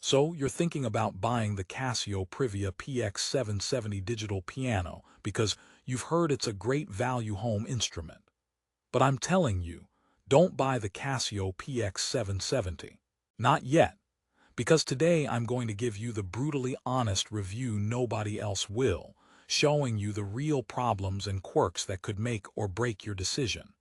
So you're thinking about buying the Casio Privia PX-770 digital piano because you've heard it's a great value home instrument. But I'm telling you, don't buy the Casio PX-770. Not yet, because today I'm going to give you the brutally honest review nobody else will, showing you the real problems and quirks that could make or break your decision.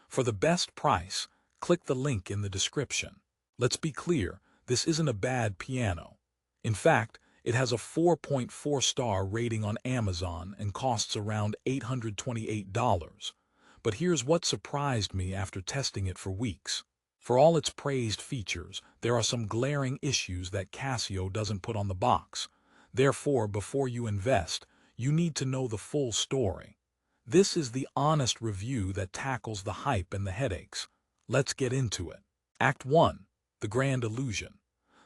For the best price, click the link in the description. Let's be clear, this isn't a bad piano. In fact, it has a 4.4-star rating on Amazon and costs around $828. But here's what surprised me after testing it for weeks. For all its praised features, there are some glaring issues that Casio doesn't put on the box. Therefore, before you invest, you need to know the full story. This is the honest review that tackles the hype and the headaches. Let's get into it. Act 1. The Grand Illusion.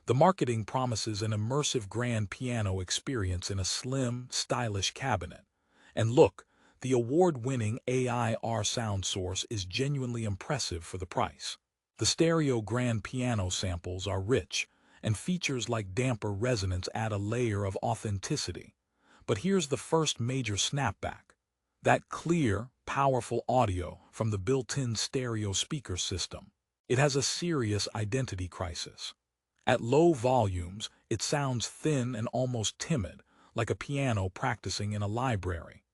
The marketing promises an immersive grand piano experience in a slim, stylish cabinet. And look, the award-winning AIR sound source is genuinely impressive for the price. The stereo grand piano samples are rich, and features like damper resonance add a layer of authenticity. But here's the first major snapback. That clear, powerful audio from the built-in stereo speaker system. It has a serious identity crisis. At low volumes, it sounds thin and almost timid, like a piano practicing in a library.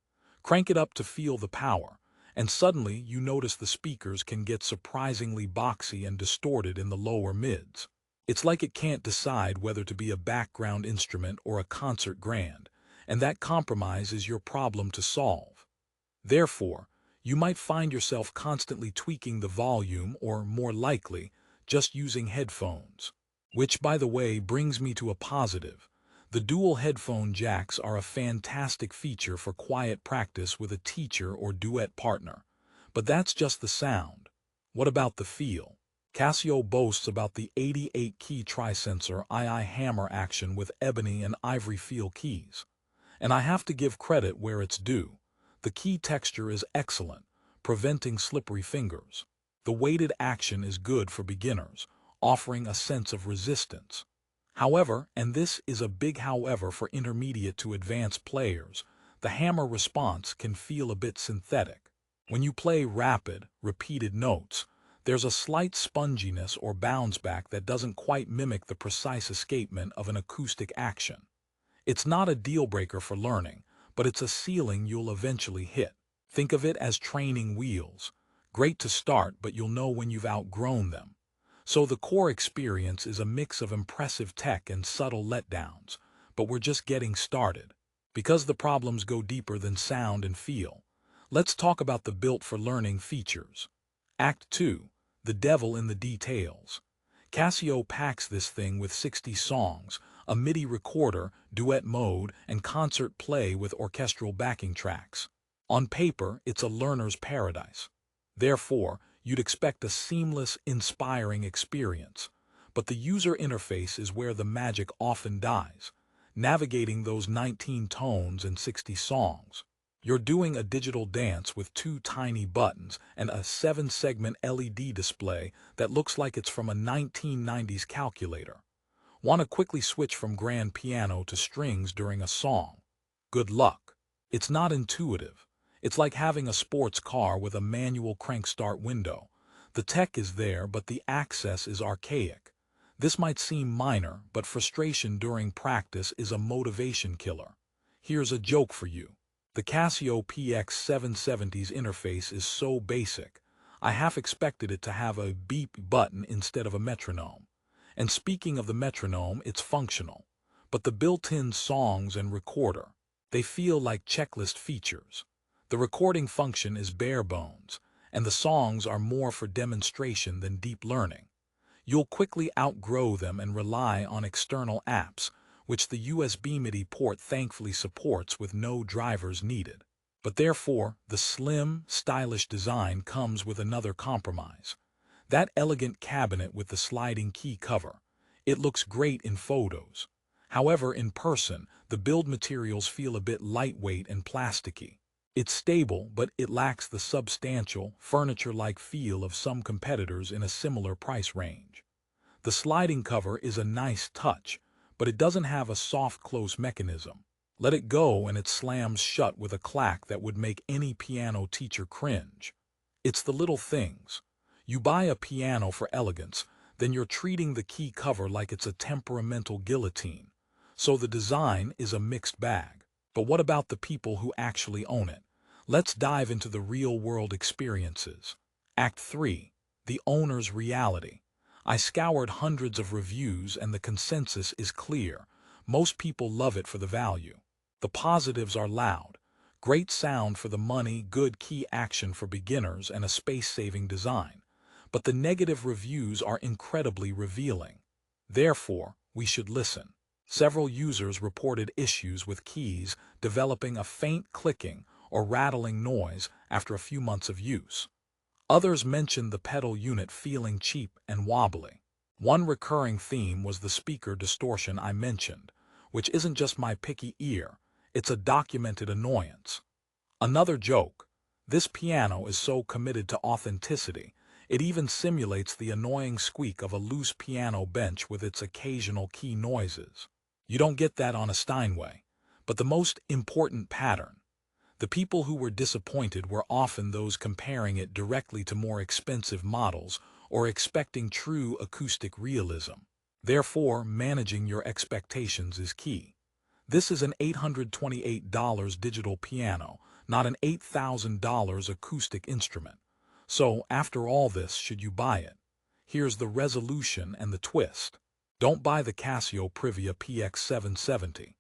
Crank it up to feel the power, and suddenly you notice the speakers can get surprisingly boxy and distorted in the lower mids. It's like it can't decide whether to be a background instrument or a concert grand, and that compromise is your problem to solve. Therefore, you might find yourself constantly tweaking the volume or, more likely, just using headphones. Which, by the way, brings me to a positive. The dual headphone jacks are a fantastic feature for quiet practice with a teacher or duet partner. But that's just the sound. What about the feel? Casio boasts about the 88-key tri-sensor II hammer action with ebony and ivory feel keys. And I have to give credit where it's due. The key texture is excellent, preventing slippery fingers. The weighted action is good for beginners, offering a sense of resistance. However, and this is a big however for intermediate to advanced players, the hammer response can feel a bit synthetic. When you play rapid, repeated notes, there's a slight sponginess or bounce back that doesn't quite mimic the precise escapement of an acoustic action. It's not a deal breaker for learning, but it's a ceiling you'll eventually hit. Think of it as training wheels. Great to start, but you'll know when you've outgrown them. So the core experience is a mix of impressive tech and subtle letdowns, but we're just getting started. Because the problems go deeper than sound and feel, let's talk about the built-for-learning features. Act 2. The Devil in the Details. Casio packs this thing with 60 songs, a MIDI recorder, duet mode, and concert play with orchestral backing tracks. On paper, it's a learner's paradise. Therefore, you'd expect a seamless, inspiring experience. But the user interface is where the magic often dies, navigating those 19 tones and 60 songs. You're doing a digital dance with 2 tiny buttons and a 7-segment LED display that looks like it's from a 1990s calculator. Want to quickly switch from grand piano to strings during a song? Good luck. It's not intuitive. It's like having a sports car with a manual crank start window. The tech is there, but the access is archaic. This might seem minor, but frustration during practice is a motivation killer. Here's a joke for you. The Casio PX-770's interface is so basic, I half expected it to have a beep button instead of a metronome. And speaking of the metronome, it's functional. But the built-in songs and recorder, they feel like checklist features. The recording function is bare bones, and the songs are more for demonstration than deep learning. You'll quickly outgrow them and rely on external apps, which the USB MIDI port thankfully supports with no drivers needed. But therefore, the slim, stylish design comes with another compromise. That elegant cabinet with the sliding key cover. It looks great in photos. However, in person, the build materials feel a bit lightweight and plasticky. It's stable, but it lacks the substantial, furniture-like feel of some competitors in a similar price range. The sliding cover is a nice touch, but it doesn't have a soft close mechanism. Let it go and it slams shut with a clack that would make any piano teacher cringe. It's the little things. You buy a piano for elegance, then you're treating the key cover like it's a temperamental guillotine. So the design is a mixed bag. But what about the people who actually own it? Let's dive into the real-world experiences. Act 3. The owner's reality. I scoured hundreds of reviews and the consensus is clear. Most people love it for the value. The positives are loud. Great sound for the money, good key action for beginners, and a space-saving design. But the negative reviews are incredibly revealing. Therefore, we should listen. Several users reported issues with keys developing a faint clicking or rattling noise after a few months of use. Others mentioned the pedal unit feeling cheap and wobbly. One recurring theme was the speaker distortion I mentioned, which isn't just my picky ear, it's a documented annoyance. Another joke: this piano is so committed to authenticity, it even simulates the annoying squeak of a loose piano bench with its occasional key noises. You don't get that on a Steinway. But the most important pattern: the people who were disappointed were often those comparing it directly to more expensive models or expecting true acoustic realism. Therefore, managing your expectations is key. This is an $828 digital piano, not an $8,000 acoustic instrument. So, after all this, should you buy it? Here's the resolution and the twist. Don't buy the Casio Privia PX-770.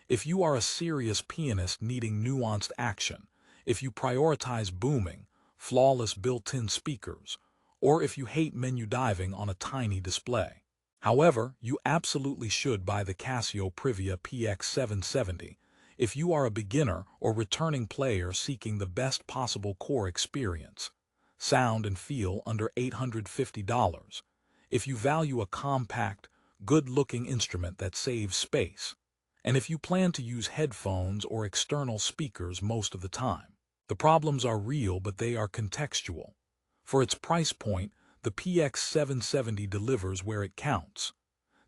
If you are a serious pianist needing nuanced action, if you prioritize booming, flawless built-in speakers, or if you hate menu diving on a tiny display. However, you absolutely should buy the Casio Privia PX-770 if you are a beginner or returning player seeking the best possible core experience, sound and feel under $850, if you value a compact, good-looking instrument that saves space, and if you plan to use headphones or external speakers most of the time. The problems are real, but they are contextual. For its price point, the PX770 delivers where it counts.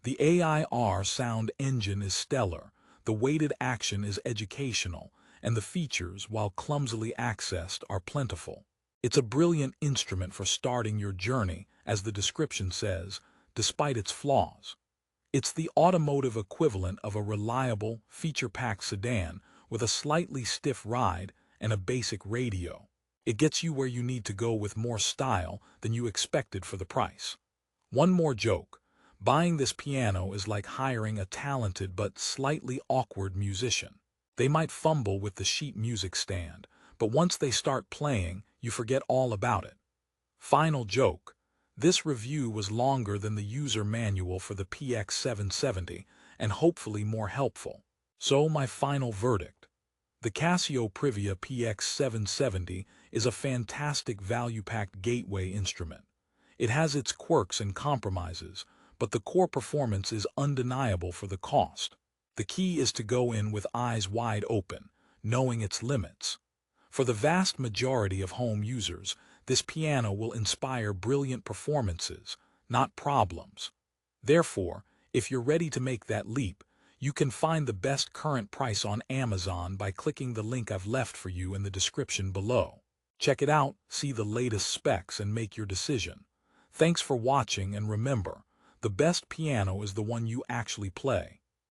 The AIR sound engine is stellar, the weighted action is educational, and the features, while clumsily accessed, are plentiful. It's a brilliant instrument for starting your journey, as the description says, despite its flaws. It's the automotive equivalent of a reliable, feature-packed sedan with a slightly stiff ride and a basic radio. It gets you where you need to go with more style than you expected for the price. One more joke: buying this piano is like hiring a talented but slightly awkward musician. They might fumble with the sheet music stand, but once they start playing, you forget all about it. Final joke: this review was longer than the user manual for the PX770 and hopefully more helpful. So my final verdict: the Casio Privia PX770 is a fantastic value-packed gateway instrument. It has its quirks and compromises, but the core performance is undeniable for the cost. The key is to go in with eyes wide open, knowing its limits. For the vast majority of home users, this piano will inspire brilliant performances, not problems. Therefore, if you're ready to make that leap, you can find the best current price on Amazon by clicking the link I've left for you in the description below. Check it out, see the latest specs, and make your decision. Thanks for watching, and remember, the best piano is the one you actually play.